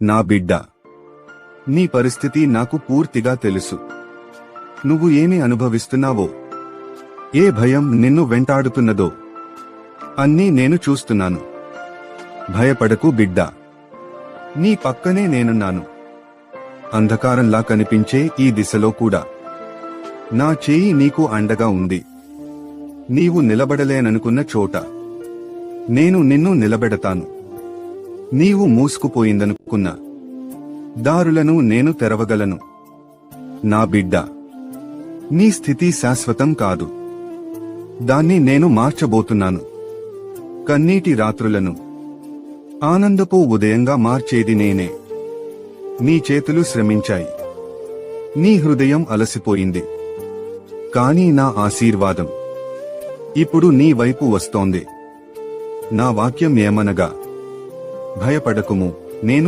నా బిడ్డ, నీ పరిస్థితి నాకు పూర్తిగా తెలుసు. నువ్వు ఏమి అనుభవిస్తున్నావో, ఏ భయం నిన్ను వెంటాడుతున్నదో అన్నీ నేను చూస్తున్నాను. భయపడకు బిడ్డా, నీ పక్కనే నేనున్నాను. అంధకారంలా కనిపించే ఈ దిశలో కూడా నా చేయి నీకు అండగా ఉంది. నీవు నిలబడలేననుకున్న చోట నేను నిన్ను నిలబెడతాను. నీవు మూసుకుపోయిందనుకున్న దారులను నేను తెరవగలను. నా బిడ్డ, నీ స్థితి శాశ్వతం కాదు. దాన్ని నేను మార్చబోతున్నాను. కన్నీటి రాత్రులను ఆనందపు ఉదయంగా మార్చేది నేనే. నీ చేతులు శ్రమించాయి, నీ హృదయం అలసిపోయింది. కానీ నా ఆశీర్వాదం ఇప్పుడు నీ వైపు వస్తోంది. నా వాక్యం ఏమనగా, భయపడకుము, నేను